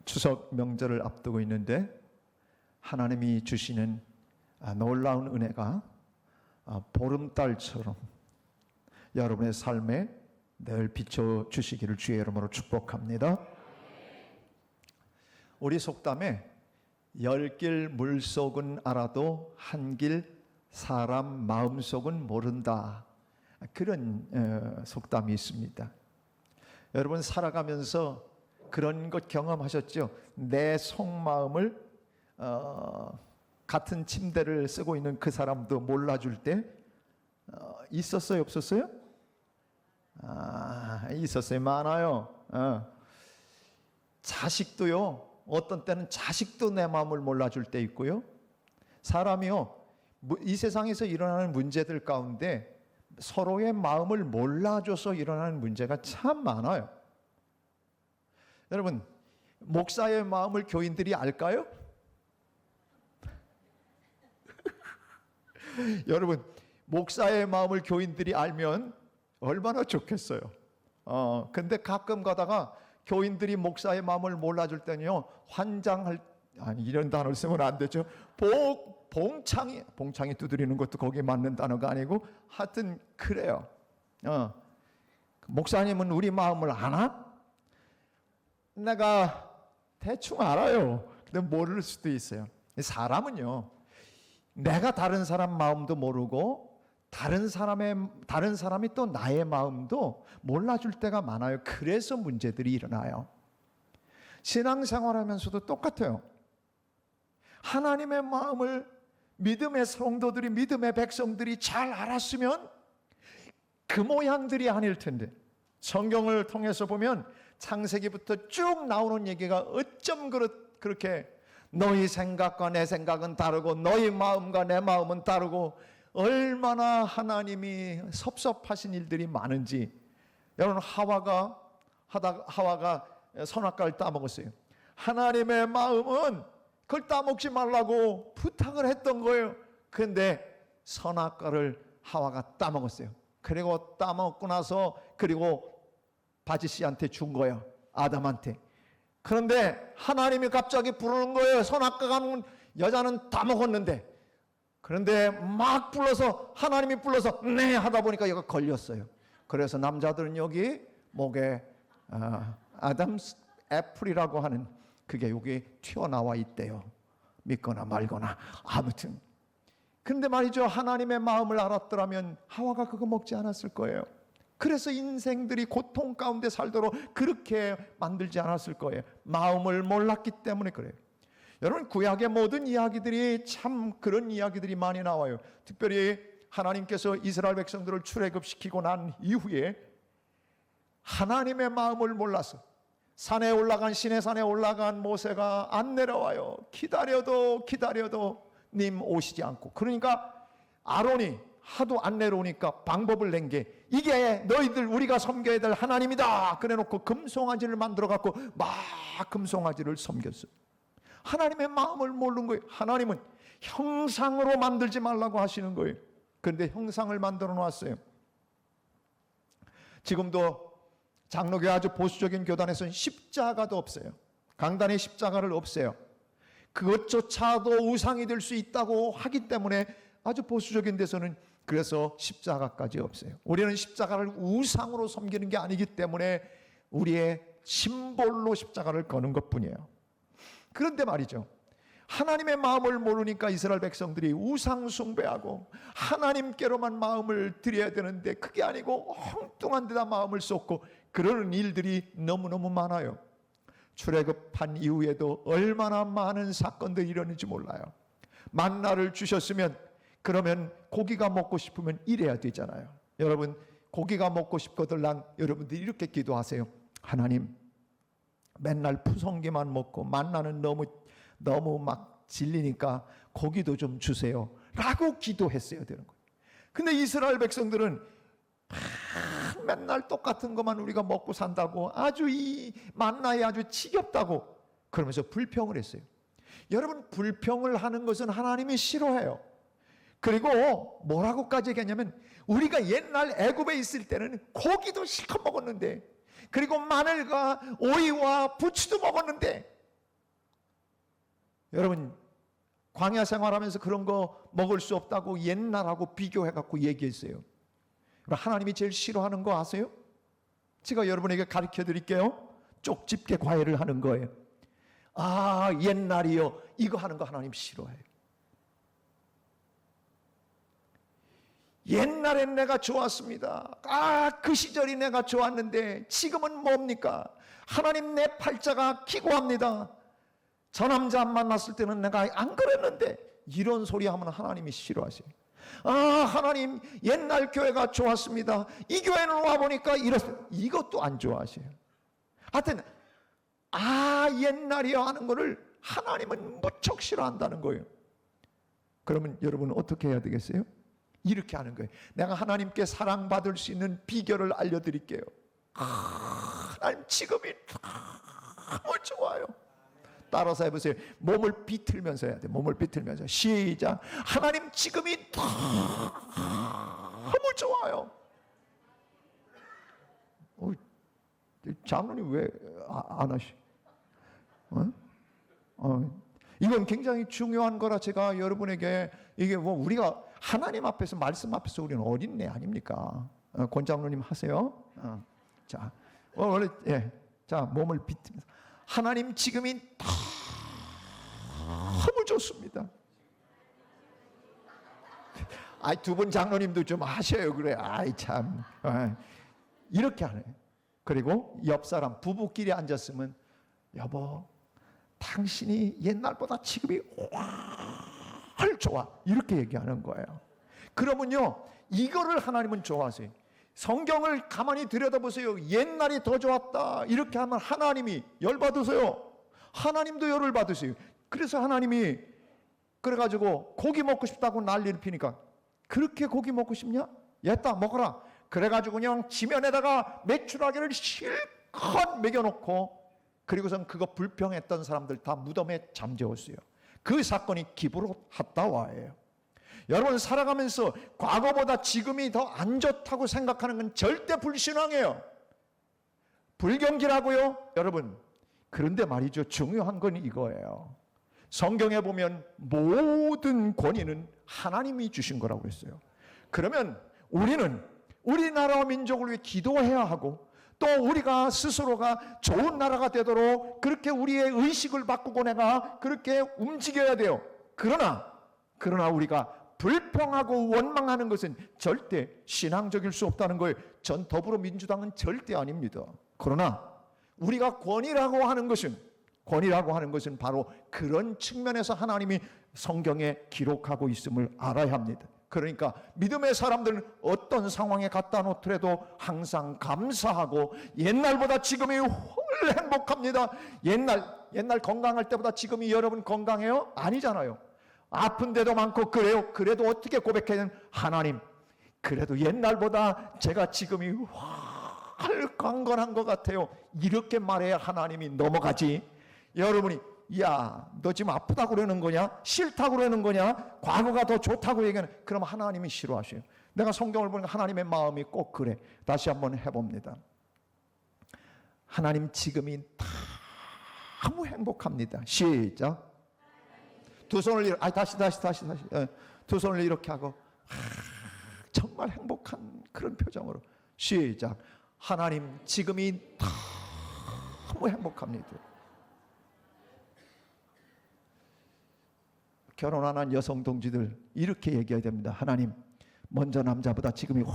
추석 명절을 앞두고 있는데 하나님이 주시는 놀라운 은혜가 보름달처럼 여러분의 삶에 늘 비춰주시기를 주의 이름으로 축복합니다. 우리 속담에 열 길 물속은 알아도 한 길 사람 마음속은 모른다, 그런 속담이 있습니다. 여러분 살아가면서 그런 것 경험하셨죠? 내 속마음을 같은 침대를 쓰고 있는 그 사람도 몰라줄 때 있었어요? 없었어요? 있었어요. 많아요. 자식도요, 어떤 때는 자식도 내 마음을 몰라줄 때 있고요. 사람이요, 이 세상에서 일어나는 문제들 가운데 서로의 마음을 몰라줘서 일어나는 문제가 참 많아요. 여러분, 목사의 마음을 교인들이 알까요? 여러분, 목사의 마음을 교인들이 알면 얼마나 좋겠어요. 근데 가끔 가다가 교인들이 목사의 마음을 몰라줄 때는요, 이런 단어를 쓰면 안 되죠. 봉창이 두드리는 것도 거기에 맞는 단어가 아니고, 하여튼 그래요. 목사님은 우리 마음을 아나? 내가 대충 알아요. 근데 모를 수도 있어요. 사람은요, 내가 다른 사람 마음도 모르고 다른 사람이 또 나의 마음도 몰라줄 때가 많아요. 그래서 문제들이 일어나요. 신앙생활하면서도 똑같아요. 하나님의 마음을 믿음의 성도들이, 믿음의 백성들이 잘 알았으면 그 모양들이 아닐 텐데, 성경을 통해서 보면 창세기부터 쭉 나오는 얘기가 어쩜 그렇게 너희 생각과 내 생각은 다르고 너희 마음과 내 마음은 다르고 얼마나 하나님이 섭섭하신 일들이 많은지. 여러분, 하와가 선악과를 따먹었어요. 하나님의 마음은 그걸 따먹지 말라고 부탁을 했던 거예요. 그런데 선악과를 하와가 따먹었어요. 그리고 따먹고 나서 그리고 바지씨한테 준 거예요, 아담한테. 그런데 하나님이 갑자기 부르는 거예요. 선악과 가는 여자는 다 먹었는데. 그런데 막 불러서, 하나님이 불러서 네 하다 보니까 얘가 걸렸어요. 그래서 남자들은 여기 목에 아담스 애플이라고 하는 그게 여기 튀어나와 있대요. 믿거나 말거나. 아무튼 근데 말이죠, 하나님의 마음을 알았더라면 하와가 그거 먹지 않았을 거예요. 그래서 인생들이 고통 가운데 살도록 그렇게 만들지 않았을 거예요. 마음을 몰랐기 때문에 그래요. 여러분, 구약의 모든 이야기들이 참 그런 이야기들이 많이 나와요. 특별히 하나님께서 이스라엘 백성들을 출애굽시키고 난 이후에 하나님의 마음을 몰라서 시내산에 올라간 모세가 안 내려와요. 기다려도 님 오시지 않고. 그러니까 아론이 하도 안 내려오니까 방법을 낸 게, 이게 너희들 우리가 섬겨야 될 하나님이다 그래놓고 금송아지를 만들어 갖고 막 금송아지를 섬겼어요. 하나님의 마음을 모르는 거예요. 하나님은 형상으로 만들지 말라고 하시는 거예요. 그런데 형상을 만들어 놨어요. 지금도 장로교 아주 보수적인 교단에서는 십자가도 없어요. 강단에 십자가를 없애요. 그것조차도 우상이 될 수 있다고 하기 때문에 아주 보수적인 데서는 그래서 십자가까지 없어요. 우리는 십자가를 우상으로 섬기는 게 아니기 때문에 우리의 심볼로 십자가를 거는 것뿐이에요. 그런데 말이죠, 하나님의 마음을 모르니까 이스라엘 백성들이 우상 숭배하고 하나님께로만 마음을 드려야 되는데 그게 아니고 엉뚱한 데다 마음을 쏟고 그러는 일들이 너무너무 많아요. 출애굽한 이후에도 얼마나 많은 사건들이 일어났는지 몰라요. 만나를 주셨으면 그러면 고기가 먹고 싶으면 이래야 되잖아요. 여러분, 고기가 먹고 싶거든 여러분들이 이렇게 기도하세요. 하나님, 맨날 푸성기만 먹고 만나는 너무 막 질리니까 고기도 좀 주세요 라고 기도했어야 되는 거예요. 근데 이스라엘 백성들은 맨날 똑같은 것만 우리가 먹고 산다고, 아주 이 만나에 아주 지겹다고 그러면서 불평을 했어요. 여러분, 불평을 하는 것은 하나님이 싫어해요. 그리고 뭐라고까지 얘기했냐면, 우리가 옛날 애굽에 있을 때는 고기도 실컷 먹었는데, 그리고 마늘과 오이와 부추도 먹었는데 여러분, 광야 생활하면서 그런 거 먹을 수 없다고 옛날하고 비교해갖고 얘기했어요. 하나님이 제일 싫어하는 거 아세요? 제가 여러분에게 가르쳐 드릴게요. 쪽집게 과외를 하는 거예요. 아, 옛날이요, 이거 하는 거 하나님 싫어해요. 옛날엔 내가 좋았습니다. 아, 그 시절이 내가 좋았는데 지금은 뭡니까? 하나님, 내 팔자가 기고합니다. 저 남자 만났을 때는 내가 안 그랬는데, 이런 소리 하면 하나님이 싫어하세요. 아, 하나님, 옛날 교회가 좋았습니다. 이 교회는 와보니까 이렇습니다. 이것도 안 좋아하세요. 하여튼 아, 옛날이야 하는 거를 하나님은 무척 싫어한다는 거예요. 그러면 여러분 어떻게 해야 되겠어요? 이렇게 하는 거예요. 내가 하나님께 사랑받을 수 있는 비결을 알려드릴게요. 하나님, 지금이 너무 좋아요. 따라서 해보세요. 몸을 비틀면서 해야 돼. 몸을 비틀면서. 시작. 하나님, 지금이 너무 좋아요. 장로님 왜 안 하시? 이건 굉장히 중요한 거라 제가 여러분에게, 이게 뭐 우리가 하나님 앞에서, 말씀 앞에서 우리는 어린애 아닙니까? 권 장로님 하세요. 자, 원래 자, 몸을 비틀면서 하나님, 지금이 너무 좋습니다. 아이, 두 분 장로님도 좀 하셔요. 그래. 아이 참. 이렇게 하네. 그리고 옆 사람 부부끼리 앉았으면, 여보, 당신이 옛날보다 지금이 훨 좋아. 이렇게 얘기하는 거예요. 그러면요, 이거를 하나님은 좋아하세요. 성경을 가만히 들여다보세요. 옛날이 더 좋았다 이렇게 하면 하나님이 열받으세요. 하나님도 열을 받으세요. 그래서 하나님이 그래가지고 고기 먹고 싶다고 난리를 피니까, 그렇게 고기 먹고 싶냐? 얘다 먹어라. 그래가지고 그냥 지면에다가 메추라기를 실컷 먹여놓고, 그리고선 그거 불평했던 사람들 다 무덤에 잠재웠어요. 그 사건이 기브롯 핫다와예요. 여러분, 살아가면서 과거보다 지금이 더 안 좋다고 생각하는 건 절대 불신앙이에요. 불경기라고요, 여러분. 그런데 말이죠, 중요한 건 이거예요. 성경에 보면 모든 권위는 하나님이 주신 거라고 했어요. 그러면 우리는 우리나라와 민족을 위해 기도해야 하고, 또 우리가 스스로가 좋은 나라가 되도록 그렇게 우리의 의식을 바꾸고 내가 그렇게 움직여야 돼요. 그러나 우리가 불평하고 원망하는 것은 절대 신앙적일 수 없다는 거예요. 전 더불어민주당은 절대 아닙니다. 그러나 우리가 권위라고 하는 것은 바로 그런 측면에서 하나님이 성경에 기록하고 있음을 알아야 합니다. 그러니까 믿음의 사람들은 어떤 상황에 갖다 놓더라도 항상 감사하고, 옛날보다 지금이 훨 행복합니다. 옛날 건강할 때보다 지금이 여러분 건강해요? 아니잖아요. 아픈 데도 많고 그래요. 그래도 어떻게 고백해야 되는, 하나님, 그래도 옛날보다 제가 지금이 훨 강건한 것 같아요. 이렇게 말해야 하나님이 넘어가지. 여러분이, 야, 너 지금 아프다고 그러는 거냐? 싫다고 그러는 거냐? 과거가 더 좋다고 얘기하는, 그럼 하나님이 싫어하셔요. 내가 성경을 보니까 하나님의 마음이 꼭 그래. 다시 한번 해봅니다. 하나님, 지금이 너무 행복합니다. 시작. 두 손을 다시. 두 손을 이렇게 하고, 정말 행복한 그런 표정으로. 시작. 하나님, 지금이 너무 행복합니다. 결혼 안 한 여성 동지들 이렇게 얘기해야 됩니다. 하나님, 먼저 남자보다 지금이 훨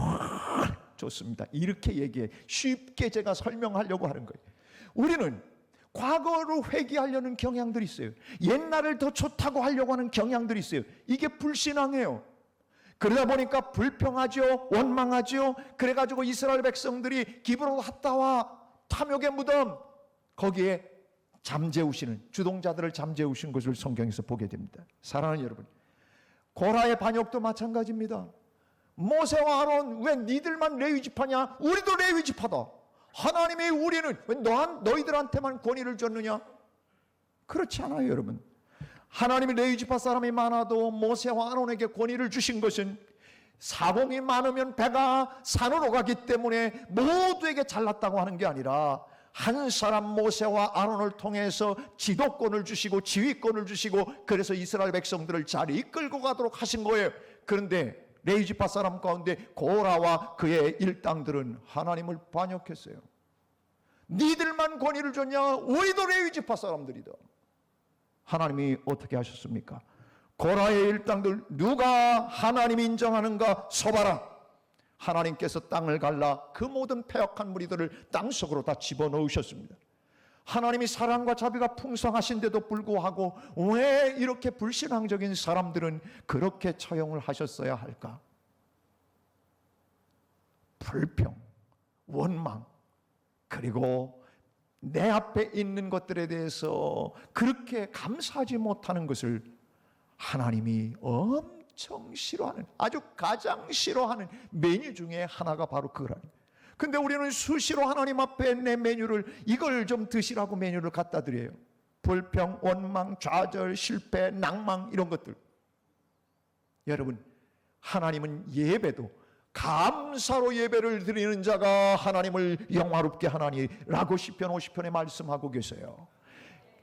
좋습니다. 이렇게 얘기해. 쉽게 제가 설명하려고 하는 거예요. 우리는 과거로 회귀하려는 경향들이 있어요. 옛날을 더 좋다고 하려고 하는 경향들이 있어요. 이게 불신앙이에요. 그러다 보니까 불평하죠, 원망하죠. 그래가지고 이스라엘 백성들이 기브롯 핫다와 탐욕의 무덤, 거기에 잠재우시는, 주동자들을 잠재우신 것을 성경에서 보게 됩니다. 사랑하는 여러분, 고라의 반역도 마찬가지입니다. 모세와 아론, 왜 니들만 레위 지파냐? 우리도 레위 지파다. 하나님이 우리는 왜 너희들한테만 권위를 줬느냐? 그렇지 않아요, 여러분. 하나님이 레위 지파 사람이 많아도 모세와 아론에게 권위를 주신 것은 사공이 많으면 배가 산으로 가기 때문에 모두에게 잘났다고 하는 게 아니라, 한 사람 모세와 아론을 통해서 지도권을 주시고 지휘권을 주시고 그래서 이스라엘 백성들을 잘 이끌고 가도록 하신 거예요. 그런데 레위지파 사람 가운데 고라와 그의 일당들은 하나님을 반역했어요. 니들만 권위를 줬냐? 우리도 레위지파 사람들이다. 하나님이 어떻게 하셨습니까? 고라의 일당들 누가 하나님 인정하는가 서봐라. 하나님께서 땅을 갈라 그 모든 패역한 무리들을 땅속으로 다 집어넣으셨습니다. 하나님이 사랑과 자비가 풍성하신데도 불구하고 왜 이렇게 불신앙적인 사람들은 그렇게 처형을 하셨어야 할까? 불평, 원망, 그리고 내 앞에 있는 것들에 대해서 그렇게 감사하지 못하는 것을 하나님이 엄청 싫어하는, 아주 가장 싫어하는 메뉴 중에 하나가 바로 그거라는. 근데 우리는 수시로 하나님 앞에 내 메뉴를, 이걸 좀 드시라고 메뉴를 갖다 드려요. 불평, 원망, 좌절, 실패, 낭망, 이런 것들. 여러분, 하나님은 예배도 감사로 예배를 드리는 자가 하나님을 영화롭게 하나니라고 시편 50편에 말씀하고 계세요.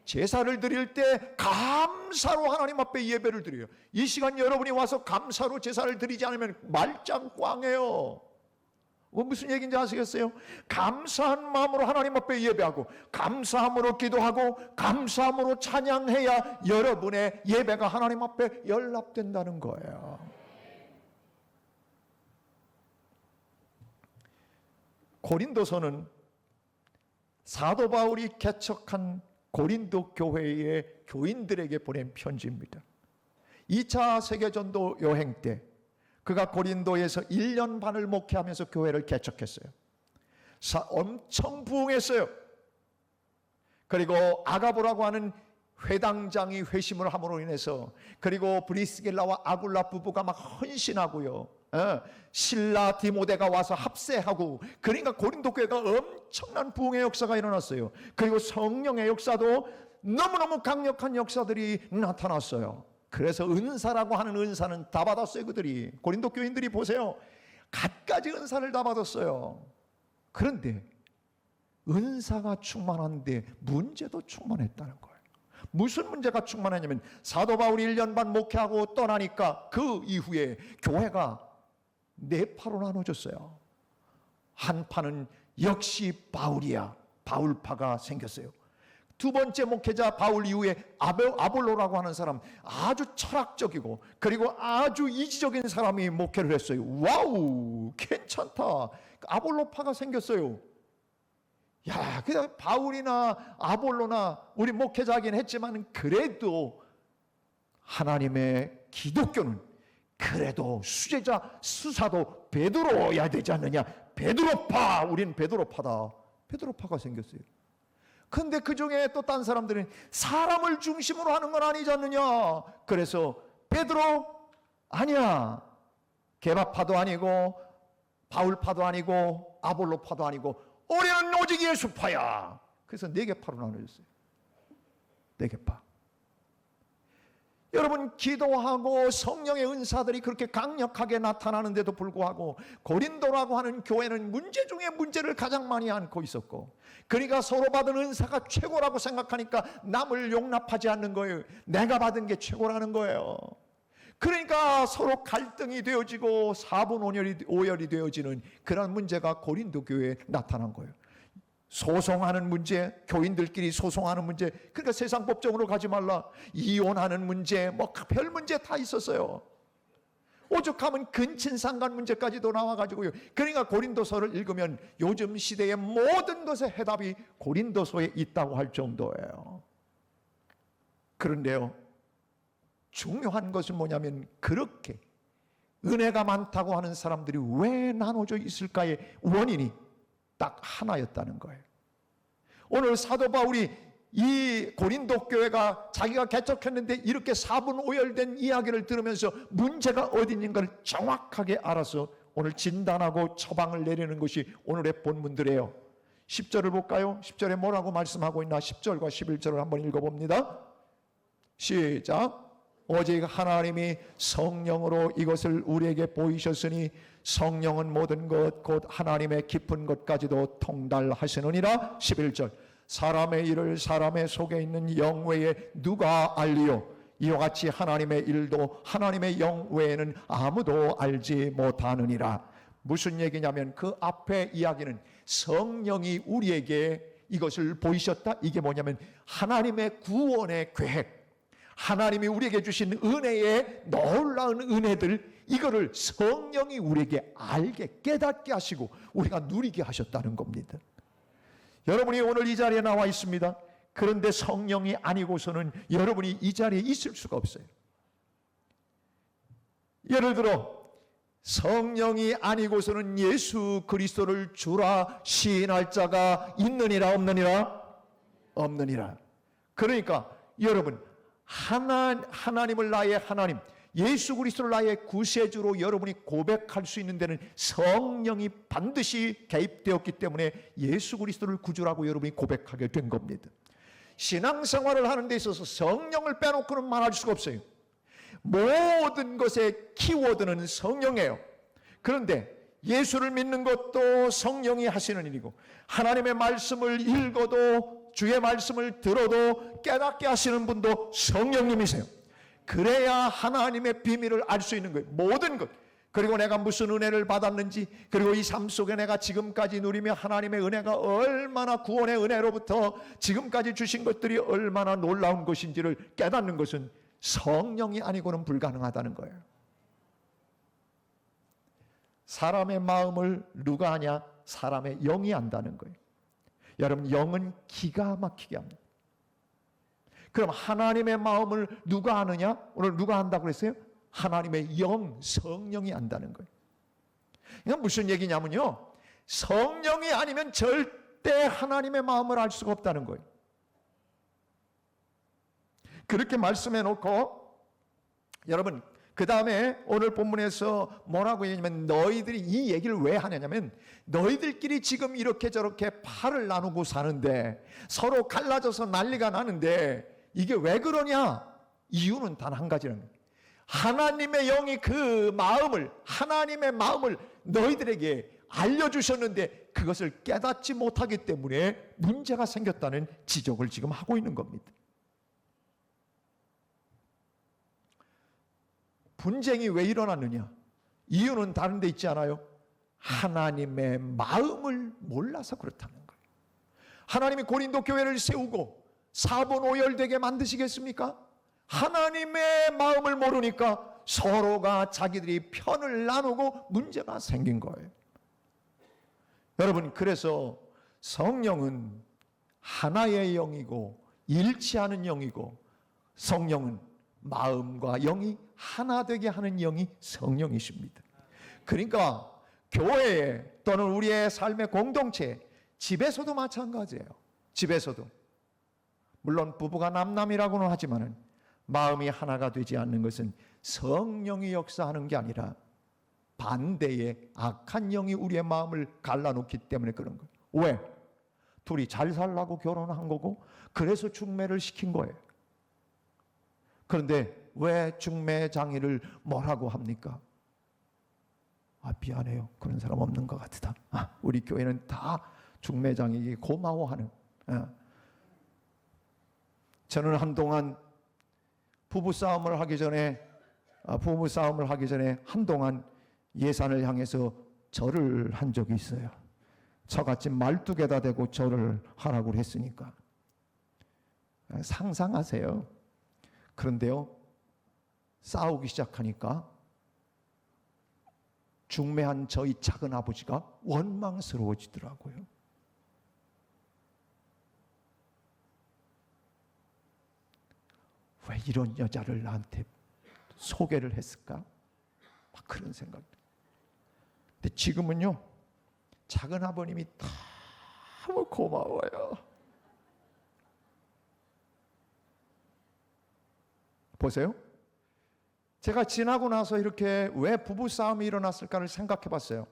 제사를 드릴 때 감사로 하나님 앞에 예배를 드려요. 이 시간 여러분이 와서 감사로 제사를 드리지 않으면 말짱 꽝해요. 무슨 얘기인지 아시겠어요? 감사한 마음으로 하나님 앞에 예배하고 감사함으로 기도하고 감사함으로 찬양해야 여러분의 예배가 하나님 앞에 연락된다는 거예요. 고린도서는 사도 바울이 개척한 고린도 교회의 교인들에게 보낸 편지입니다. 2차 세계전도 여행 때 그가 고린도에서 1년 반을 목회하면서 교회를 개척했어요. 엄청 부흥했어요. 그리고 아가보라고 하는 회당장이 회심을 함으로 인해서, 그리고 브리스길라와 아굴라 부부가 막 헌신하고요, 신라 디모데가 와서 합세하고, 그러니까 고린도 교회가 엄청난 부흥의 역사가 일어났어요. 그리고 성령의 역사도 너무너무 강력한 역사들이 나타났어요. 그래서 은사라고 하는 은사는 다 받았어요. 그들이, 고린도 교인들이 보세요, 갖가지 은사를 다 받았어요. 그런데 은사가 충만한데 문제도 충만했다는 거예요. 무슨 문제가 충만하냐면, 사도 바울이 1년 반 목회하고 떠나니까 그 이후에 교회가 4파로 나눠졌어요. 한 파는 역시 바울이야, 바울파가 생겼어요. 두 번째 목회자 바울 이후에 아볼로라고 하는 사람, 아주 철학적이고 그리고 아주 이지적인 사람이 목회를 했어요. 와우, 괜찮다. 아볼로파가 생겼어요. 야, 그냥 바울이나 아볼로나 우리 목회자긴 했지만 그래도 하나님의 기독교는 그래도 수제자 수사도 베드로여야 되지 않느냐. 베드로파, 우린 베드로파다. 베드로파가 생겼어요. 근데 그 중에 또 딴 사람들은 사람을 중심으로 하는 건 아니지 않느냐. 그래서 베드로 아니야, 게바파도 아니고 바울파도 아니고 아볼로파도 아니고 우리는 오직 예수파야. 그래서 4개파로 나눠졌어요. 4개파. 여러분, 기도하고 성령의 은사들이 그렇게 강력하게 나타나는데도 불구하고 고린도라고 하는 교회는 문제 중에 문제를 가장 많이 안고 있었고, 그러니까 서로 받은 은사가 최고라고 생각하니까 남을 용납하지 않는 거예요. 내가 받은 게 최고라는 거예요. 그러니까 서로 갈등이 되어지고 사분오열이 되어지는 그런 문제가 고린도 교회에 나타난 거예요. 소송하는 문제, 교인들끼리 소송하는 문제, 그러니까 세상 법정으로 가지 말라, 이혼하는 문제, 뭐 별 문제 다 있었어요. 오죽하면 근친상간 문제까지도 나와가지고요. 그러니까 고린도서를 읽으면 요즘 시대의 모든 것의 해답이 고린도서에 있다고 할 정도예요. 그런데요, 중요한 것은 뭐냐면, 그렇게 은혜가 많다고 하는 사람들이 왜 나눠져 있을까의 원인이 딱 하나였다는 거예요. 오늘 사도 바울이 이 고린도 교회가 자기가 개척했는데 이렇게 사분오열된 이야기를 들으면서 문제가 어디 있는가를 정확하게 알아서 오늘 진단하고 처방을 내리는 것이 오늘의 본문들이에요. 10절을 볼까요? 10절에 뭐라고 말씀하고 있나? 10절과 11절을 한번 읽어봅니다. 시작. 오직 하나님이 성령으로 이것을 우리에게 보이셨으니 성령은 모든 것 곧 하나님의 깊은 것까지도 통달하시느니라. 11절 사람의 일을 사람의 속에 있는 영 외에 누가 알리요? 이와 같이 하나님의 일도 하나님의 영 외에는 아무도 알지 못하느니라. 무슨 얘기냐면 그 앞에 이야기는 성령이 우리에게 이것을 보이셨다. 이게 뭐냐면 하나님의 구원의 계획, 하나님이 우리에게 주신 은혜의 놀라운 은혜들, 이거를 성령이 우리에게 알게 깨닫게 하시고 우리가 누리게 하셨다는 겁니다. 여러분이 오늘 이 자리에 나와 있습니다. 그런데 성령이 아니고서는 여러분이 이 자리에 있을 수가 없어요. 예를 들어 성령이 아니고서는 예수 그리스도를 주라 시인할 자가 있느니라 없느니라? 없느니라. 그러니까 여러분 하나님을 나의 하나님, 예수 그리스도를 나의 구세주로 여러분이 고백할 수 있는 데는 성령이 반드시 개입되었기 때문에 예수 그리스도를 구주라고 여러분이 고백하게 된 겁니다. 신앙생활을 하는 데 있어서 성령을 빼놓고는 말할 수가 없어요. 모든 것의 키워드는 성령이에요. 그런데 예수를 믿는 것도 성령이 하시는 일이고 하나님의 말씀을 읽어도 주의 말씀을 들어도 깨닫게 하시는 분도 성령님이세요. 그래야 하나님의 비밀을 알 수 있는 거예요. 모든 것. 그리고 내가 무슨 은혜를 받았는지, 그리고 이 삶 속에 내가 지금까지 누리며 하나님의 은혜가 얼마나 구원의 은혜로부터 지금까지 주신 것들이 얼마나 놀라운 것인지를 깨닫는 것은 성령이 아니고는 불가능하다는 거예요. 사람의 마음을 누가 아냐? 사람의 영이 안다는 거예요. 여러분, 영은 기가 막히게 합니다. 그럼 하나님의 마음을 누가 아느냐? 오늘 누가 안다고 그랬어요? 하나님의 영, 성령이 안다는 거예요. 이건 무슨 얘기냐면요, 성령이 아니면 절대 하나님의 마음을 알 수가 없다는 거예요. 그렇게 말씀해 놓고 여러분 그 다음에 오늘 본문에서 뭐라고 얘기하냐면 너희들이 이 얘기를 왜 하냐면 너희들끼리 지금 이렇게 저렇게 팔을 나누고 사는데 서로 갈라져서 난리가 나는데 이게 왜 그러냐? 이유는 단 한 가지라는 거예요. 하나님의 영이 그 마음을, 하나님의 마음을 너희들에게 알려주셨는데 그것을 깨닫지 못하기 때문에 문제가 생겼다는 지적을 지금 하고 있는 겁니다. 분쟁이 왜 일어났느냐? 이유는 다른 데 있지 않아요? 하나님의 마음을 몰라서 그렇다는 거예요. 하나님이 고린도 교회를 세우고 사분오열되게 만드시겠습니까? 하나님의 마음을 모르니까 서로가 자기들이 편을 나누고 문제가 생긴 거예요. 여러분, 그래서 성령은 하나의 영이고 일치하는 영이고 성령은 마음과 영이 하나 되게 하는 영이 성령이십니다. 그러니까 교회에 또는 우리의 삶의 공동체, 집에서도 마찬가지예요. 집에서도 물론 부부가 남남이라고는 하지만은 마음이 하나가 되지 않는 것은 성령이 역사하는 게 아니라 반대의 악한 영이 우리의 마음을 갈라놓기 때문에 그런 거예요. 왜? 둘이 잘 살라고 결혼한 거고 그래서 중매를 시킨 거예요. 그런데 왜 중매 장의를 뭐라고 합니까? 미안해요. 그런 사람 없는 것 같다. 우리 교회는 다 중매 장의에게 고마워하는. 저는 한동안 부부싸움을 하기 전에 한동안 예산을 향해서 절을 한 적이 있어요. 저같이 말뚝에다 대고 절을 하라고 했으니까. 상상하세요. 그런데요, 싸우기 시작하니까 중매한 저희 작은 아버지가 원망스러워지더라고요. 왜 이런 여자를 나한테 소개를 했을까? 막 그런 생각. 근데 지금은요, 작은 아버님이 너무 고마워요. 보세요. 제가 지나고 나서 이렇게 왜 부부싸움이 일어났을까를 생각해 봤어요.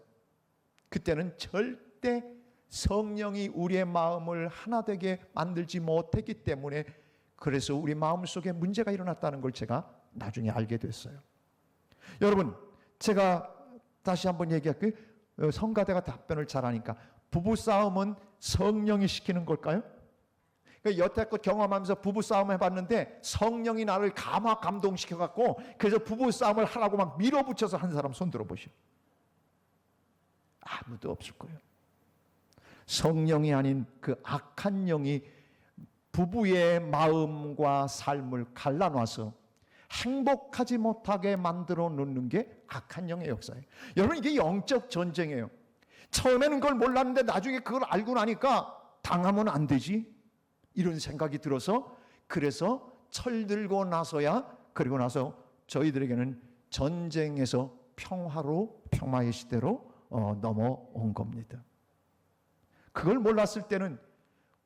그때는 절대 성령이 우리의 마음을 하나 되게 만들지 못했기 때문에 그래서 우리 마음속에 문제가 일어났다는 걸 제가 나중에 알게 됐어요. 여러분, 제가 다시 한번 얘기할게요. 성가대가 답변을 잘하니까 부부싸움은 성령이 시키는 걸까요? 여태껏 경험하면서 부부싸움 해봤는데 성령이 나를 감동시켜갖고 그래서 부부싸움을 하라고 막 밀어붙여서 한 사람 손 들어보시오. 아무도 없을 거예요. 성령이 아닌 그 악한 영이 부부의 마음과 삶을 갈라놔서 행복하지 못하게 만들어 놓는 게 악한 영의 역사예요. 여러분, 이게 영적 전쟁이에요. 처음에는 그걸 몰랐는데 나중에 그걸 알고 나니까 당하면 안 되지 이런 생각이 들어서, 그래서 철들고 나서야, 그리고 나서 저희들에게는 전쟁에서 평화의 시대로 넘어온 겁니다. 그걸 몰랐을 때는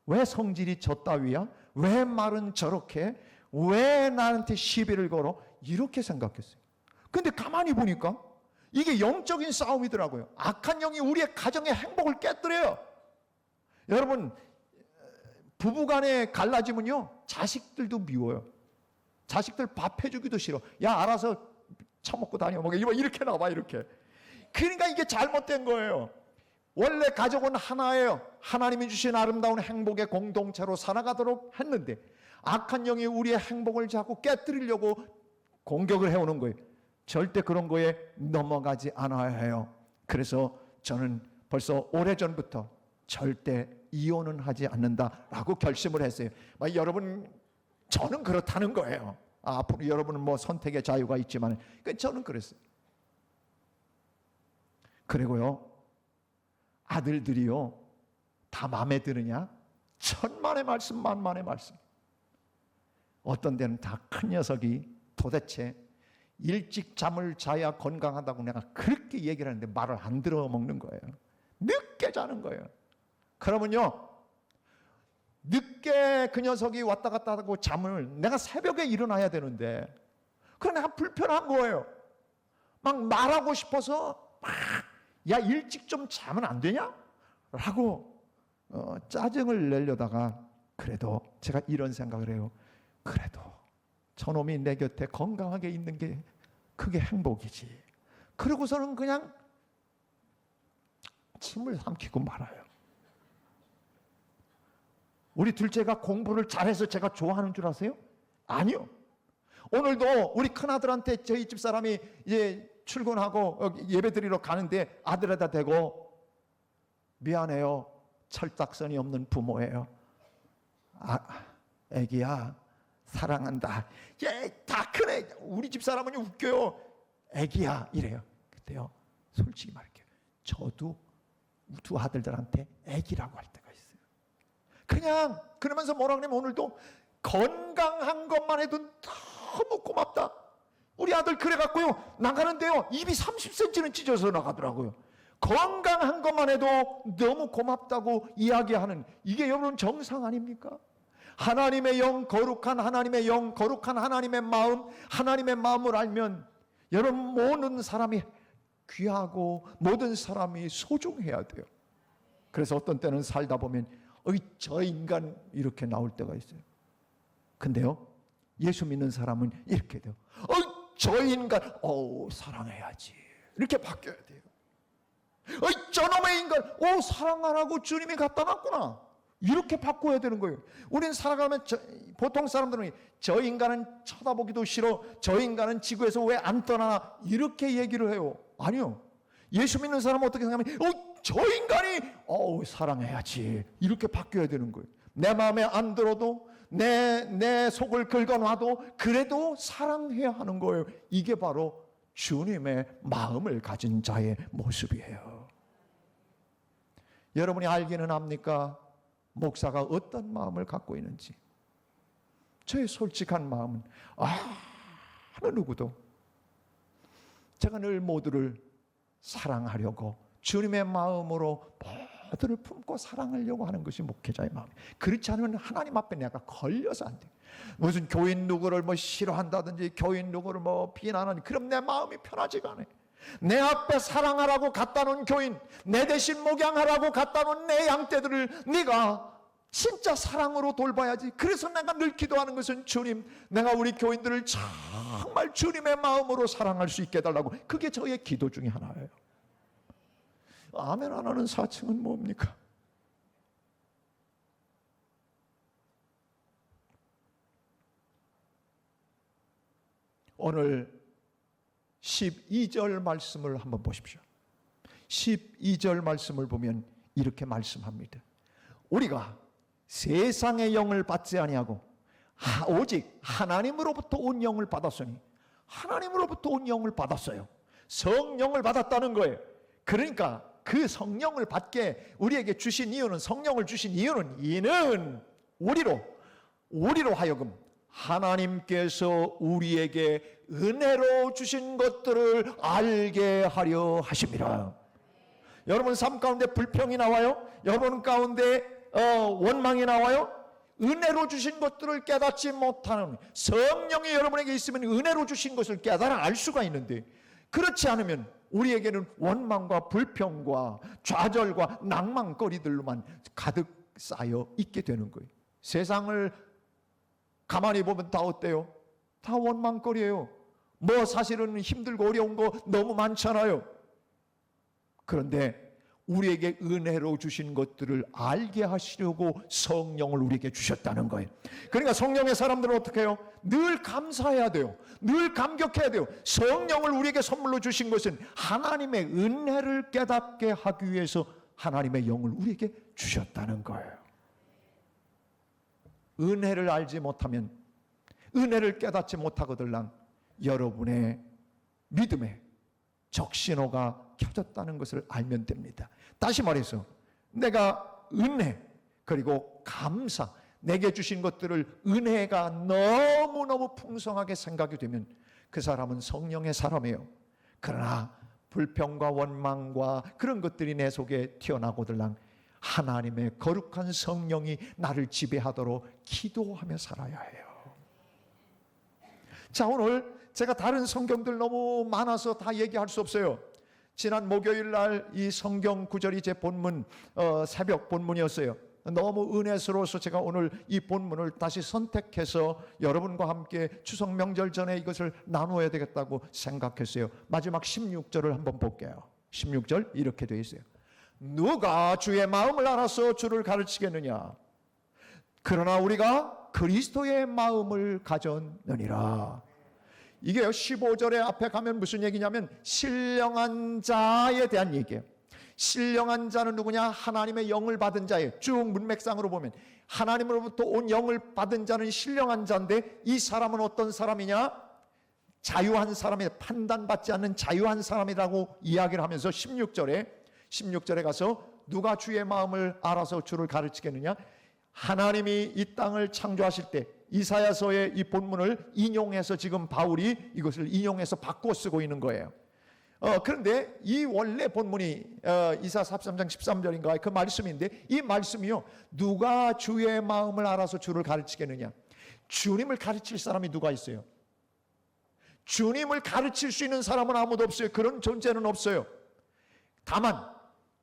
왜 성질이 저 따위야? 왜 말은 저렇게? 왜 나한테 시비를 걸어? 이렇게 생각했어요. 근데 가만히 보니까 이게 영적인 싸움이더라고요. 악한 영이 우리의 가정의 행복을 깨뜨려요. 여러분, 부부간에 갈라지면요, 자식들도 미워요. 자식들 밥 해주기도 싫어. 야, 알아서 처먹고 다녀. 이렇게 나와, 이렇게. 그러니까 이게 잘못된 거예요. 원래 가족은 하나예요. 하나님이 주신 아름다운 행복의 공동체로 살아가도록 했는데 악한 영이 우리의 행복을 자꾸 깨뜨리려고 공격을 해오는 거예요. 절대 그런 거에 넘어가지 않아야 해요. 그래서 저는 벌써 오래전부터 절대 이혼은 하지 않는다라고 결심을 했어요. 여러분, 저는 그렇다는 거예요. 앞으로 여러분은 뭐 선택의 자유가 있지만 저는 그랬어요. 그리고요, 아들들이요, 다 마음에 드느냐? 천만의 말씀, 만만의 말씀. 어떤 데는 다 큰 녀석이 도대체 일찍 잠을 자야 건강하다고 내가 그렇게 얘기를 하는데 말을 안 들어 먹는 거예요. 늦게 자는 거예요. 그러면요, 늦게 그 녀석이 왔다 갔다 하고 잠을, 내가 새벽에 일어나야 되는데 그럼 내가 불편한 거예요. 막 말하고 싶어서 야, 일찍 좀 자면 안 되냐? 라고 짜증을 내려다가, 그래도 제가 이런 생각을 해요. 그래도 저놈이 내 곁에 건강하게 있는 게 그게 행복이지. 그러고서는 그냥 침을 삼키고 말아요. 우리 둘째가 공부를 잘해서 제가 좋아하는 줄 아세요? 아니요. 오늘도 우리 큰아들한테 저희 집 사람이 이제 출근하고 예배 드리러 가는데 아들에다 대고, 미안해요, 철딱선이 없는 부모예요. 애기야, 사랑한다. 다 크네. 우리 집 사람은 웃겨요. 애기야, 이래요. 그때요, 솔직히 말할게요, 저도 두 아들들한테 애기라고 할 때가 있어요. 그냥 그러면서 뭐라 그러냐면, 오늘도 건강한 것만 해도 너무 고맙다. 우리 아들 그래갖고요, 나가는데요, 입이 30cm는 찢어서 나가더라고요. 건강한 것만 해도 너무 고맙다고 이야기하는, 이게 여러분 정상 아닙니까? 하나님의 영, 거룩한 하나님의 영, 거룩한 하나님의 마음, 하나님의 마음을 알면 여러분, 모든 사람이 귀하고 모든 사람이 소중해야 돼요. 그래서 어떤 때는 살다 보면 저 인간 이렇게 나올 때가 있어요. 근데요, 예수 믿는 사람은 이렇게 돼요. 저 인간, 사랑해야지. 이렇게 바뀌어야 돼요. 저놈의 인간, 사랑 안 하고 주님이 갖다 놨구나. 이렇게 바꿔야 되는 거예요. 우리는 살아가면 보통 사람들은 저 인간은 쳐다보기도 싫어, 저 인간은 지구에서 왜 안 떠나, 이렇게 얘기를 해요. 아니요. 예수 믿는 사람은 어떻게 생각하면, 저 인간이 사랑해야지. 이렇게 바뀌어야 되는 거예요. 내 마음에 안 들어도, 내 속을 긁어놔도 그래도 사랑해야 하는 거예요. 이게 바로 주님의 마음을 가진 자의 모습이에요. 여러분이 알기는 합니까? 목사가 어떤 마음을 갖고 있는지. 저의 솔직한 마음은 어느 누구도 제가 늘 모두를 사랑하려고, 주님의 마음으로 모두를 품고 사랑하려고 하는 것이 목회자의 마음이에요. 그렇지 않으면 하나님 앞에 내가 걸려서 안 돼요. 무슨 교인 누구를 싫어한다든지 교인 누구를 비난하니, 그럼 내 마음이 편하지가 않아요. 내 앞에 사랑하라고 갖다 놓은 교인, 내 대신 목양하라고 갖다 놓은 내 양떼들을 네가 진짜 사랑으로 돌봐야지. 그래서 내가 늘 기도하는 것은 주님, 내가 우리 교인들을 정말 주님의 마음으로 사랑할 수 있게 해달라고. 그게 저의 기도 중에 하나예요. 아멘 안 하는 사칭은 뭡니까? 오늘 12절 말씀을 한번 보십시오. 12절 말씀을 보면 이렇게 말씀합니다. 우리가 세상의 영을 받지 아니하고 오직 하나님으로부터 온 영을 받았으니, 하나님으로부터 온 영을 받았어요. 성령을 받았다는 거예요. 그러니까 그 성령을 받게 우리에게 주신 이유는, 성령을 주신 이유는 우리로 하여금 하나님께서 우리에게 은혜로 주신 것들을 알게 하려 하십니다. 여러분 삶 가운데 불평이 나와요? 여러분 가운데 원망이 나와요? 은혜로 주신 것들을 깨닫지 못하는, 성령이 여러분에게 있으면 은혜로 주신 것을 깨달아 알 수가 있는데, 그렇지 않으면 우리에게는 원망과 불평과 좌절과 낭만거리들로만 가득 쌓여 있게 되는 거예요. 세상을 가만히 보면 다 어때요? 다 원망거리예요. 뭐 사실은 힘들고 어려운 거 너무 많잖아요. 그런데 우리에게 은혜로 주신 것들을 알게 하시려고 성령을 우리에게 주셨다는 거예요. 그러니까 성령의 사람들은 어떻게 해요? 늘 감사해야 돼요. 늘 감격해야 돼요. 성령을 우리에게 선물로 주신 것은 하나님의 은혜를 깨닫게 하기 위해서 하나님의 영을 우리에게 주셨다는 거예요. 은혜를 알지 못하면, 은혜를 깨닫지 못하거들랑 여러분의 믿음에 적신호가 켜졌다는 것을 알면 됩니다. 다시 말해서 내가 은혜 그리고 감사, 내게 주신 것들을 은혜가 너무너무 풍성하게 생각이 되면 그 사람은 성령의 사람이에요. 그러나 불평과 원망과 그런 것들이 내 속에 튀어나오들랑 하나님의 거룩한 성령이 나를 지배하도록 기도하며 살아야 해요. 자, 오늘 제가 다른 성경들 너무 많아서 다 얘기할 수 없어요. 지난 목요일 날 이 성경 구절이 제 본문, 새벽 본문이었어요. 너무 은혜스러워서 제가 오늘 이 본문을 다시 선택해서 여러분과 함께 추석 명절 전에 이것을 나누어야 되겠다고 생각했어요. 마지막 16절을 한번 볼게요. 16절 이렇게 되어 있어요. 누가 주의 마음을 알아서 주를 가르치겠느냐? 그러나 우리가 그리스도의 마음을 가졌느니라. 이게요, 15절의 앞에 가면 무슨 얘기냐면 신령한 자에 대한 얘기예요. 신령한 자는 누구냐? 하나님의 영을 받은 자예요. 쭉 문맥상으로 보면 하나님으로부터 온 영을 받은 자는 신령한 자인데, 이 사람은 어떤 사람이냐? 자유한 사람이, 판단받지 않는 자유한 사람이라고 이야기를 하면서 16절에 가서 누가 주의 마음을 알아서 주를 가르치겠느냐? 하나님이 이 땅을 창조하실 때, 이사야서의 이 본문을 인용해서 지금 바울이 이것을 인용해서 바꿔 쓰고 있는 거예요. 그런데 이 원래 본문이 이사야 43장 13절인가 그 말씀인데, 이 말씀이요, 누가 주의 마음을 알아서 주를 가르치겠느냐? 주님을 가르칠 사람이 누가 있어요? 주님을 가르칠 수 있는 사람은 아무도 없어요. 그런 존재는 없어요. 다만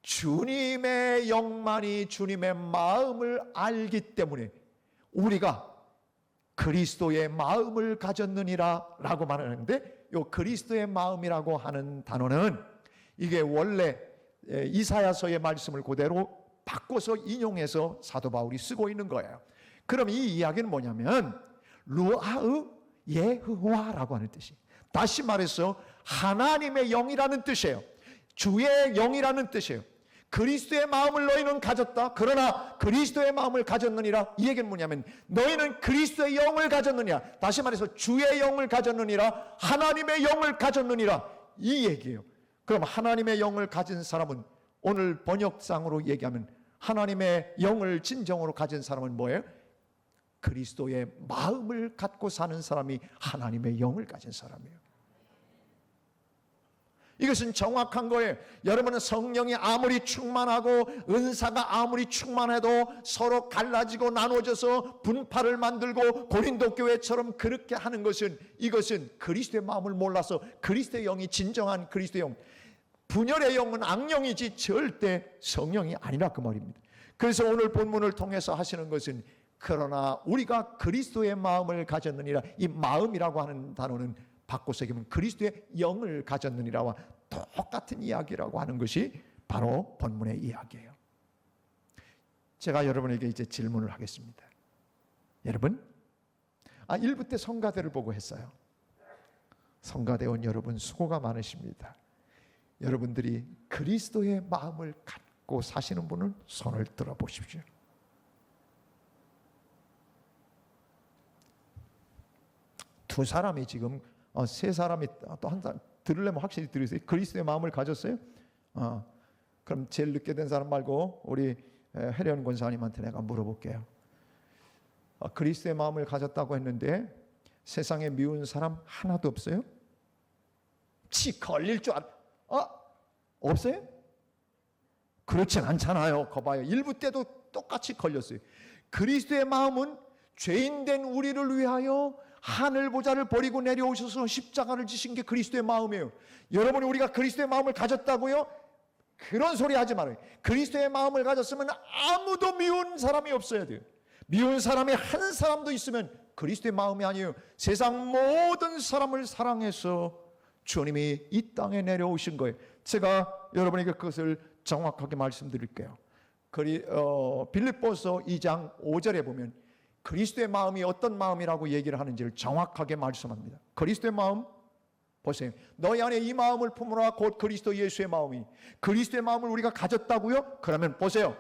주님의 영만이 주님의 마음을 알기 때문에 우리가 그리스도의 마음을 가졌느니라 라고 말하는데, 이 그리스도의 마음이라고 하는 단어는 이게 원래 이사야서의 말씀을 그대로 바꿔서 인용해서 사도 바울이 쓰고 있는 거예요. 그럼 이 이야기는 뭐냐면 루아흐 예흐와라고 하는 뜻이, 다시 말해서 하나님의 영이라는 뜻이에요. 주의 영이라는 뜻이에요. 그리스도의 마음을 너희는 가졌다. 그러나 그리스도의 마음을 가졌느니라. 이 얘기는 뭐냐면 너희는 그리스도의 영을 가졌느니라. 다시 말해서 주의 영을 가졌느니라. 하나님의 영을 가졌느니라. 이 얘기예요. 그럼 하나님의 영을 가진 사람은, 오늘 번역상으로 얘기하면 하나님의 영을 진정으로 가진 사람은 뭐예요? 그리스도의 마음을 갖고 사는 사람이 하나님의 영을 가진 사람이에요. 이것은 정확한 거예요. 여러분은 성령이 아무리 충만하고 은사가 아무리 충만해도 서로 갈라지고 나눠져서 분파를 만들고 고린도 교회처럼 그렇게 하는 것은, 이것은 그리스도의 마음을 몰라서, 그리스도의 영이 진정한 그리스도의 영, 분열의 영은 악령이지 절대 성령이 아니라 그 말입니다. 그래서 오늘 본문을 통해서 하시는 것은 그러나 우리가 그리스도의 마음을 가졌느니라. 이 마음이라고 하는 단어는 바꿔 새기면 그리스도의 영을 가졌느니라와 똑같은 이야기라고 하는 것이 바로 본문의 이야기예요. 제가 여러분에게 이제 질문을 하겠습니다. 여러분, 1부 때 성가대를 보고 했어요. 성가대원 여러분 수고가 많으십니다. 여러분들이 그리스도의 마음을 갖고 사시는 분은 손을 들어 보십시오. 두 사람이 지금 세 사람이 또 한 사람 들으려면 확실히 들으세요. 그리스도의 마음을 가졌어요? 그럼 제일 늦게 된 사람 말고 우리 해련 권사님한테 내가 물어볼게요. 그리스도의 마음을 가졌다고 했는데 세상에 미운 사람 하나도 없어요? 치 걸릴 줄 없어요? 그렇진 않잖아요. 거봐요. 1부 때도 똑같이 걸렸어요. 그리스도의 마음은 죄인된 우리를 위하여 하늘 보좌를 버리고 내려오셔서 십자가를 지신 게 그리스도의 마음이에요. 여러분이 우리가 그리스도의 마음을 가졌다고요? 그런 소리 하지 말아요. 그리스도의 마음을 가졌으면 아무도 미운 사람이 없어야 돼요. 미운 사람이 한 사람도 있으면 그리스도의 마음이 아니에요. 세상 모든 사람을 사랑해서 주님이 이 땅에 내려오신 거예요. 제가 여러분에게 그것을 정확하게 말씀드릴게요. 빌립보서 2장 5절에 보면 그리스도의 마음이 어떤 마음이라고 얘기를 하는지를 정확하게 말씀합니다. 그리스도의 마음 보세요. 너희 안에 이 마음을 품으라 곧 그리스도 예수의 마음이. 그리스도의 마음을 우리가 가졌다고요? 그러면 보세요.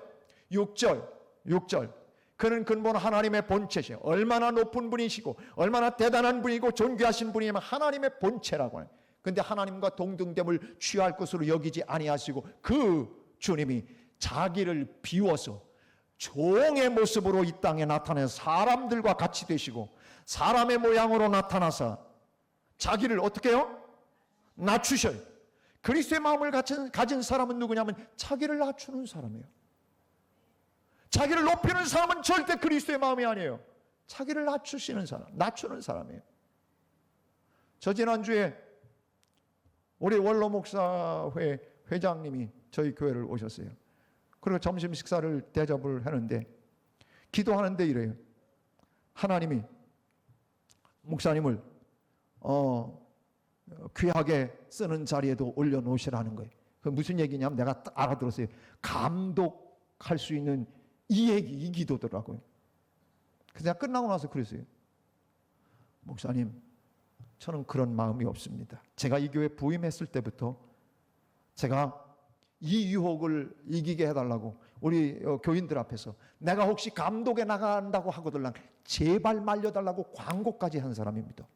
6절 그는 근본 하나님의 본체시요. 얼마나 높은 분이시고 얼마나 대단한 분이고 존귀하신 분이면 하나님의 본체라고 해요. 그런데 하나님과 동등됨을 취할 것으로 여기지 아니하시고 그 주님이 자기를 비워서 종의 모습으로 이 땅에 나타내서 사람들과 같이 되시고 사람의 모양으로 나타나서 자기를 어떻게 해요? 낮추셔요. 그리스도의 마음을 가진 사람은 누구냐면 자기를 낮추는 사람이에요. 자기를 높이는 사람은 절대 그리스도의 마음이 아니에요. 자기를 낮추시는 사람, 낮추는 사람이에요. 저 지난주에 우리 원로 목사회 회장님이 저희 교회를 오셨어요. 그리고 점심 식사를 대접을 하는데 기도하는데 이래요. 하나님이 목사님을 귀하게 쓰는 자리에도 올려놓으시라는 거예요. 그 무슨 얘기냐면 내가 알아들었어요. 감독할 수 있는 이 기도더라고요. 그래서 내가 끝나고 나서 그랬어요. 목사님, 저는 그런 마음이 없습니다. 제가 이 교회 부임했을 때부터 제가 이 유혹을 이기게 해달라고 우리 교인들 앞에서 내가 혹시 감독에 나간다고 하거든 제발 말려달라고 광고까지 한 사람입니다.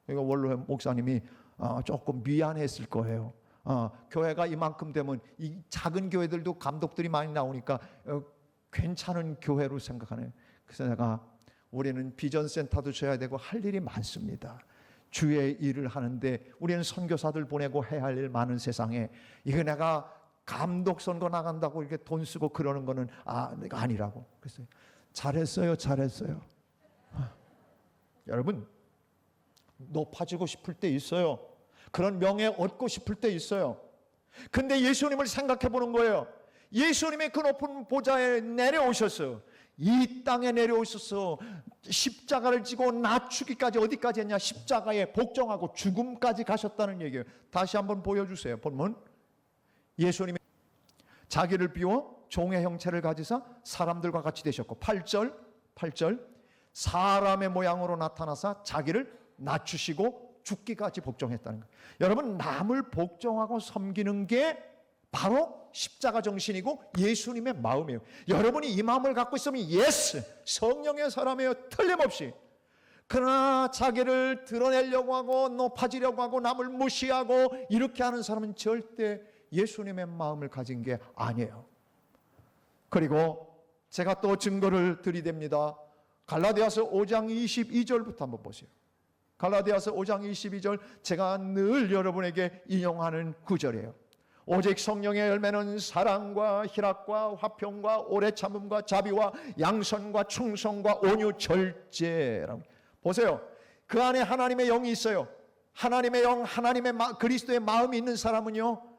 그러니까 원로 목사님이 조금 미안했을 거예요. 교회가 이만큼 되면 이 작은 교회들도 감독들이 많이 나오니까 괜찮은 교회로 생각하네요. 그래서 내가 우리는 비전센터도 줘야 되고 할 일이 많습니다. 주의 일을 하는데 우리는 선교사들 보내고 해야 할 일 많은 세상에 이거 내가 감독 선거 나간다고 이렇게 돈 쓰고 그러는 거는 아니라고 그랬어요. 잘했어요. 여러분 높아지고 싶을 때 있어요. 그런 명예 얻고 싶을 때 있어요. 근데 예수님을 생각해 보는 거예요. 예수님의 그 높은 보좌에 내려오셔서 이 땅에 내려오셔서 십자가를 지고 낮추기까지 어디까지 했냐? 십자가에 복종하고 죽음까지 가셨다는 얘기예요. 다시 한번 보여주세요. 본문. 예수님이 자기를 비워 종의 형체를 가지사 사람들과 같이 되셨고 8절 사람의 모양으로 나타나사 자기를 낮추시고 죽기까지 복종했다는 거예요. 여러분 남을 복종하고 섬기는 게 바로 십자가 정신이고 예수님의 마음이에요. 여러분이 이 마음을 갖고 있으면 예스 성령의 사람이에요. 틀림없이. 그러나 자기를 드러내려고 하고 높아지려고 하고 남을 무시하고 이렇게 하는 사람은 절대 예수님의 마음을 가진 게 아니에요. 그리고 제가 또 증거를 들이댑니다. 갈라디아서 5장 22절부터 한번 보세요. 갈라디아서 5장 22절 제가 늘 여러분에게 인용하는 구절이에요. 오직 성령의 열매는 사랑과 희락과 화평과 오래 참음과 자비와 양선과 충성과 온유 절제라고. 보세요. 그 안에 하나님의 영이 있어요. 하나님의 영, 그리스도의 마음이 있는 사람은요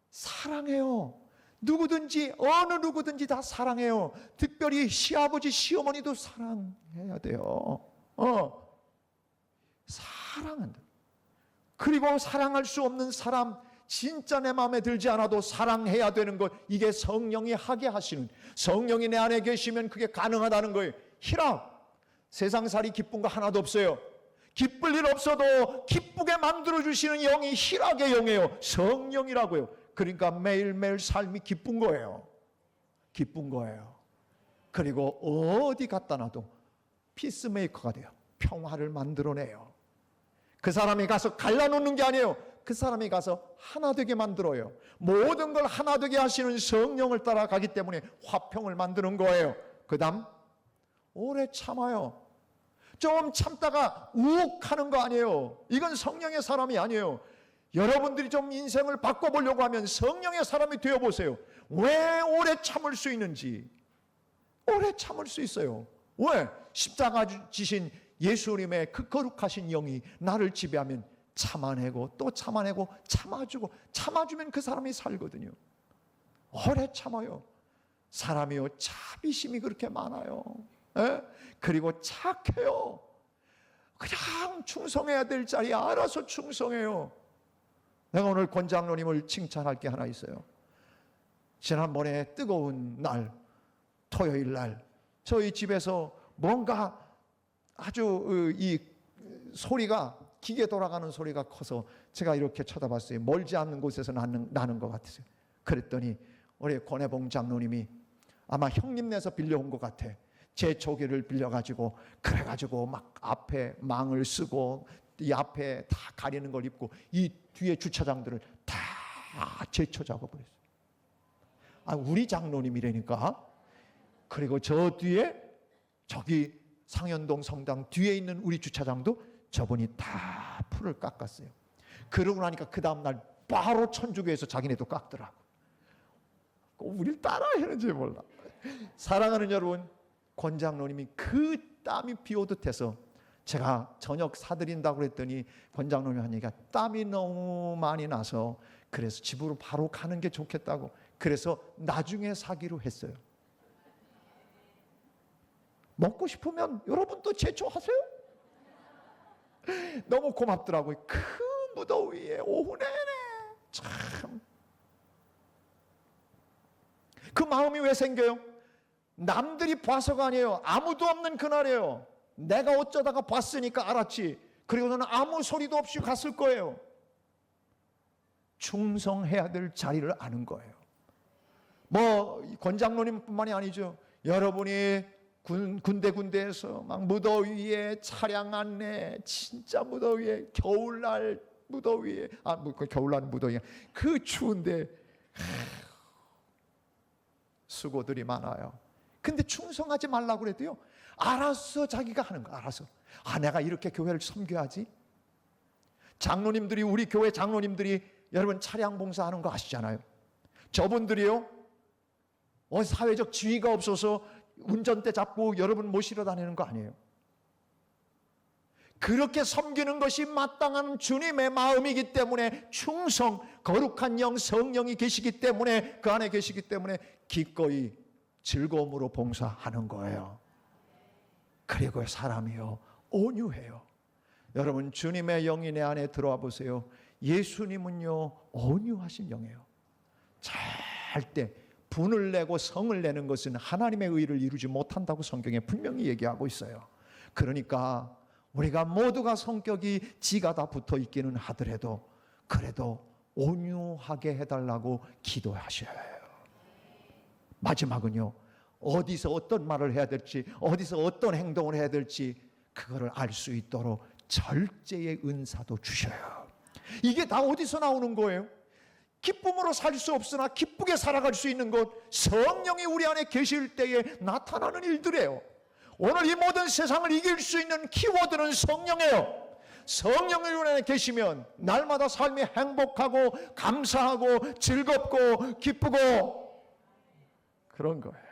사랑해요. 누구든지 어느 누구든지 다 사랑해요. 특별히 시아버지 시어머니도 사랑해야 돼요. 사랑한다. 그리고 사랑할 수 없는 사람, 진짜 내 마음에 들지 않아도 사랑해야 되는 것, 이게 성령이 하게 하시는, 성령이 내 안에 계시면 그게 가능하다는 거예요. 희락, 세상살이 기쁜 거 하나도 없어요. 기쁠 일 없어도 기쁘게 만들어주시는 영이 희락의 영이에요. 성령이라고요. 그러니까 매일매일 삶이 기쁜 거예요. 기쁜 거예요. 그리고 어디 갖다 놔도 피스메이커가 돼요. 평화를 만들어내요. 그 사람이 가서 갈라놓는 게 아니에요. 그 사람이 가서 하나 되게 만들어요. 모든 걸 하나 되게 하시는 성령을 따라가기 때문에 화평을 만드는 거예요. 그 다음 오래 참아요. 좀 참다가 우욱하는 거 아니에요. 이건 성령의 사람이 아니에요. 여러분들이 좀 인생을 바꿔보려고 하면 성령의 사람이 되어보세요. 왜 오래 참을 수 있는지. 오래 참을 수 있어요. 왜? 십자가 지신 예수님의 그 거룩하신 영이 나를 지배하면 참아내고 또 참아내고 참아주고, 참아주면 그 사람이 살거든요. 오래 참아요. 사람이요, 자비심이 그렇게 많아요. 그리고 착해요. 그냥 충성해야 될 자리에 알아서 충성해요. 내가 오늘 권 장로님을 칭찬할 게 하나 있어요. 지난번에 뜨거운 날, 토요일 날 저희 집에서 뭔가 아주 이 소리가, 기계 돌아가는 소리가 커서 제가 이렇게 쳐다봤어요. 멀지 않는 곳에서 나는 것 같았어요. 그랬더니 우리 권혜봉 장로님이 아마 형님네에서 빌려온 것 같아. 제 조개를 빌려가지고, 그래가지고 막 앞에 망을 쓰고 이 앞에 다 가리는 걸 입고 이 뒤에 주차장들을 다 제쳐 작업을 했어요. 우리 장로님이라니까. 그리고 저 뒤에 저기 상현동 성당 뒤에 있는 우리 주차장도 저분이 다 풀을 깎았어요. 그러고 나니까 그 다음날 바로 천주교에서 자기네도 깎더라고. 우리를 따라 했는지 몰라. 사랑하는 여러분, 권 장로님이 그 땀이 비오듯해서 제가 저녁 사드린다고 그랬더니 권 장로님이 한 얘기가 땀이 너무 많이 나서 그래서 집으로 바로 가는 게 좋겠다고, 그래서 나중에 사기로 했어요. 먹고 싶으면 여러분도 제초하세요. 너무 고맙더라고요. 그 무더위에 오후 내내 참. 그 마음이 왜 생겨요? 남들이 봐서가 아니에요. 아무도 없는 그날이에요. 내가 어쩌다가 봤으니까 알았지. 그리고 저는 아무 소리도 없이 갔을 거예요. 충성해야 될 자리를 아는 거예요. 권 장로님뿐만이 아니죠. 여러분이 군데에서 막 무더위에 차량 안내, 진짜 무더위에, 겨울날 무더위에, 겨울날 무더위에, 그 추운데 수고들이 많아요. 근데 충성하지 말라고 그래도요, 알아서 자기가 하는 거, 알아서. 내가 이렇게 교회를 섬겨야지. 장로님들이, 우리 교회 장로님들이 여러분 차량 봉사하는 거 아시잖아요. 저분들이요, 사회적 지위가 없어서 운전대 잡고 여러분 모시러 다니는 거 아니에요. 그렇게 섬기는 것이 마땅한 주님의 마음이기 때문에 충성, 거룩한 영, 성령이 계시기 때문에, 그 안에 계시기 때문에 기꺼이 즐거움으로 봉사하는 거예요. 그리고 사람이요, 온유해요. 여러분, 주님의 영이 내 안에 들어와 보세요. 예수님은요, 온유하신 영이에요. 절대 분을 내고 성을 내는 것은 하나님의 의를 이루지 못한다고 성경에 분명히 얘기하고 있어요. 그러니까 우리가 모두가 성격이 지가 다 붙어 있기는 하더라도 그래도 온유하게 해달라고 기도하셔야 해요. 마지막은요, 어디서 어떤 말을 해야 될지, 어디서 어떤 행동을 해야 될지 그거를 알 수 있도록 절제의 은사도 주셔요. 이게 다 어디서 나오는 거예요? 기쁨으로 살 수 없으나 기쁘게 살아갈 수 있는 것, 성령이 우리 안에 계실 때에 나타나는 일들이에요. 오늘 이 모든 세상을 이길 수 있는 키워드는 성령이에요. 성령이 우리 안에 계시면 날마다 삶이 행복하고 감사하고 즐겁고 기쁘고 그런 거예요.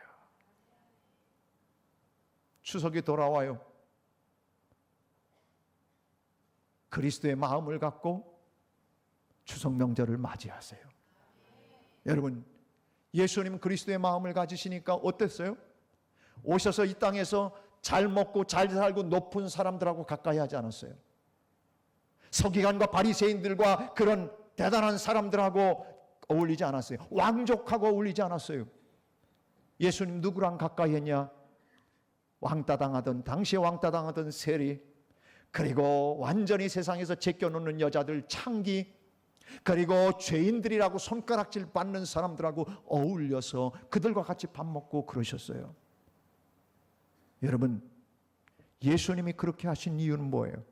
추석이 돌아와요. 그리스도의 마음을 갖고 추석 명절을 맞이하세요. 여러분, 예수님 그리스도의 마음을 가지시니까 어땠어요? 오셔서 이 땅에서 잘 먹고 잘 살고 높은 사람들하고 가까이 하지 않았어요. 서기관과 바리새인들과 그런 대단한 사람들하고 어울리지 않았어요. 왕족하고 어울리지 않았어요. 예수님 누구랑 가까이 했냐? 당시에 왕따 당하던 세리, 그리고 완전히 세상에서 제껴놓는 여자들 창기, 그리고 죄인들이라고 손가락질 받는 사람들하고 어울려서 그들과 같이 밥 먹고 그러셨어요. 여러분, 예수님이 그렇게 하신 이유는 뭐예요?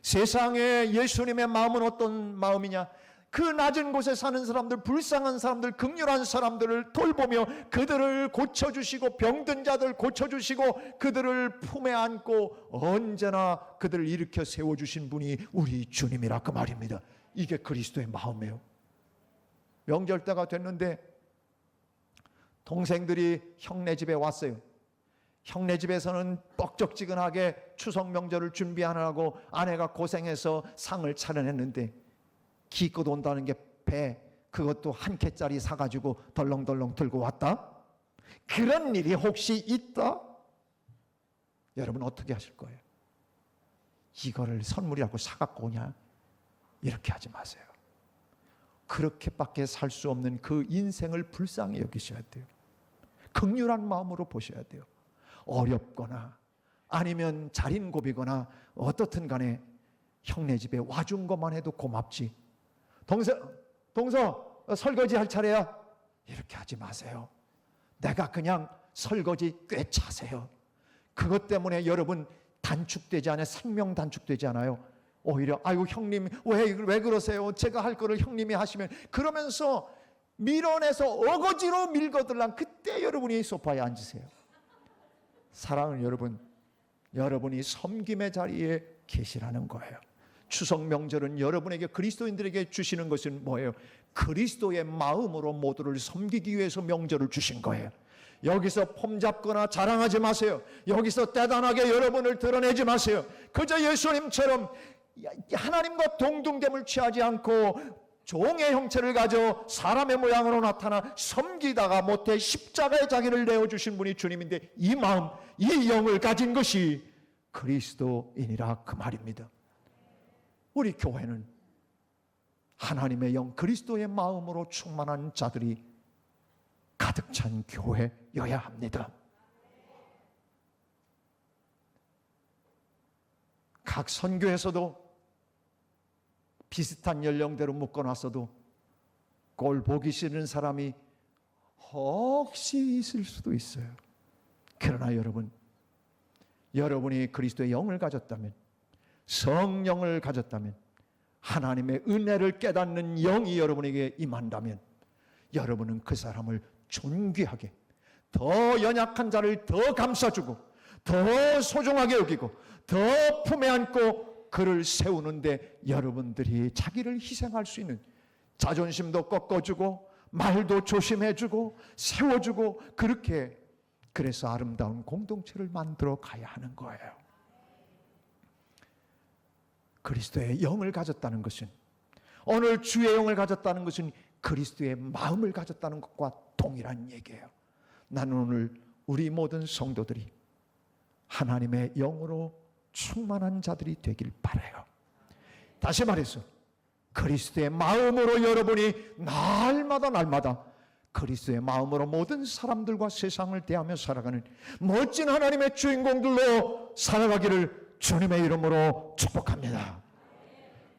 세상에 예수님의 마음은 어떤 마음이냐? 그 낮은 곳에 사는 사람들, 불쌍한 사람들, 긍휼한 사람들을 돌보며 그들을 고쳐주시고 병든 자들 고쳐주시고 그들을 품에 안고 언제나 그들을 일으켜 세워주신 분이 우리 주님이라 그 말입니다. 이게 그리스도의 마음이에요. 명절 때가 됐는데 동생들이 형네 집에 왔어요. 형네 집에서는 뻑적지근하게 추석 명절을 준비하느라고 아내가 고생해서 상을 차려냈는데 기껏 온다는 게 배, 그것도 한 캔짜리 사가지고 덜렁덜렁 들고 왔다? 그런 일이 혹시 있다? 여러분 어떻게 하실 거예요? 이거를 선물이라고 사갖고 오냐? 이렇게 하지 마세요. 그렇게밖에 살 수 없는 그 인생을 불쌍히 여기셔야 돼요. 긍휼한 마음으로 보셔야 돼요. 어렵거나 아니면 자린고비거나 어떻든 간에 형네 집에 와준 것만 해도 고맙지. 동서 설거지 할 차례야. 이렇게 하지 마세요. 내가 그냥 설거지 꽤 차세요. 그것 때문에 여러분 단축되지 않아요. 생명 단축되지 않아요. 오히려 아이고 형님 왜 그러세요? 제가 할 거를 형님이 하시면, 그러면서 밀어내서 어거지로 밀거들랑 그때 여러분이 소파에 앉으세요. 사랑하는 여러분, 여러분이 섬김의 자리에 계시라는 거예요. 추석 명절은 여러분에게, 그리스도인들에게 주시는 것은 뭐예요? 그리스도의 마음으로 모두를 섬기기 위해서 명절을 주신 거예요. 여기서 폼 잡거나 자랑하지 마세요. 여기서 대단하게 여러분을 드러내지 마세요. 그저 예수님처럼 하나님과 동등됨을 취하지 않고 종의 형체를 가져 사람의 모양으로 나타나 섬기다가 못해 십자가의 자기를 내어주신 분이 주님인데, 이 마음, 이 영을 가진 것이 그리스도인이라 그 말입니다. 우리 교회는 하나님의 영, 그리스도의 마음으로 충만한 자들이 가득 찬 교회여야 합니다. 각 선교에서도 비슷한 연령대로 묶어놨어도 꼴 보기 싫은 사람이 혹시 있을 수도 있어요. 그러나 여러분, 여러분이 그리스도의 영을 가졌다면, 성령을 가졌다면, 하나님의 은혜를 깨닫는 영이 여러분에게 임한다면, 여러분은 그 사람을 존귀하게, 더 연약한 자를 더 감싸주고 더 소중하게 여기고 더 품에 안고 그를 세우는데 여러분들이 자기를 희생할 수 있는, 자존심도 꺾어주고 말도 조심해주고 세워주고, 그렇게 그래서 아름다운 공동체를 만들어 가야 하는 거예요. 그리스도의 영을 가졌다는 것은, 오늘 주의 영을 가졌다는 것은 그리스도의 마음을 가졌다는 것과 동일한 얘기예요. 나는 오늘 우리 모든 성도들이 하나님의 영으로 충만한 자들이 되길 바라요. 다시 말해서 그리스도의 마음으로 여러분이 날마다 그리스도의 마음으로 모든 사람들과 세상을 대하며 살아가는 멋진 하나님의 주인공들로 살아가기를 주님의 이름으로 축복합니다.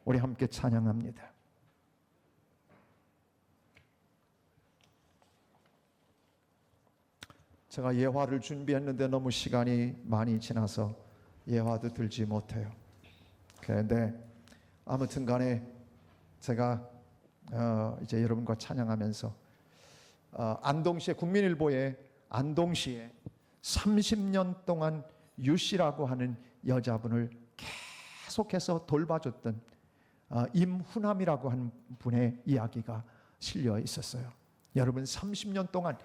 우리 함께 찬양합니다. 제가 예화를 준비했는데 너무 시간이 많이 지나서 예화도 들지 못해요. 그런데 아무튼 간에 제가 이제 여러분과 찬양하면서 안동시의 국민일보에 안동시에 30년 동안 유씨라고 하는 여자분을 계속해서 돌봐줬던 임훈암이라고 하는 분의 이야기가 실려 있었어요. 여러분, 30년 동안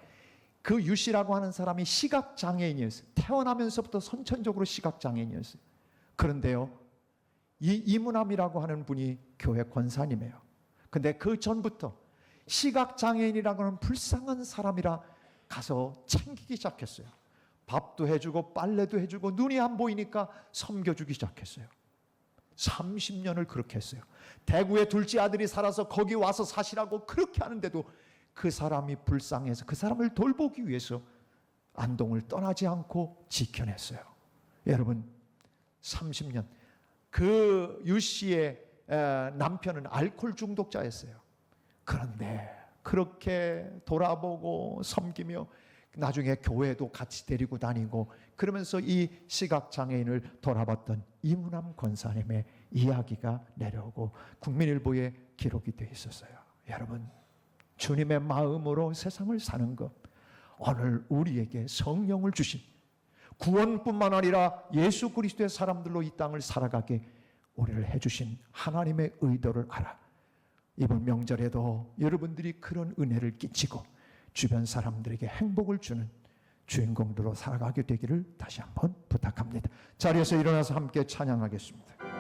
그 유씨라고 하는 사람이 시각장애인이었어요. 태어나면서부터 선천적으로 시각장애인이었어요. 그런데요, 이 임훈암이라고 하는 분이 교회 권사님이에요. 근데 그 전부터 시각장애인이라고 하는 불쌍한 사람이라 가서 챙기기 시작했어요. 밥도 해주고 빨래도 해주고 눈이 안 보이니까 섬겨주기 시작했어요. 30년을 그렇게 했어요. 대구에 둘째 아들이 살아서 거기 와서 사시라고 그렇게 하는데도 그 사람이 불쌍해서 그 사람을 돌보기 위해서 안동을 떠나지 않고 지켜냈어요. 여러분, 30년. 그 유 씨의 남편은 알코올 중독자였어요. 그런데 그렇게 돌아보고 섬기며 나중에 교회도 같이 데리고 다니고 그러면서 이 시각장애인을 돌아봤던 이문함 권사님의 이야기가 내려오고 국민일보에 기록이 되어 있었어요. 여러분, 주님의 마음으로 세상을 사는 것, 오늘 우리에게 성령을 주신 구원뿐만 아니라 예수 그리스도의 사람들로 이 땅을 살아가게 우리를 해주신 하나님의 의도를 알아 이번 명절에도 여러분들이 그런 은혜를 끼치고 주변 사람들에게 행복을 주는 주인공들로 살아가게 되기를 다시 한번 부탁합니다. 자리에서 일어나서 함께 찬양하겠습니다.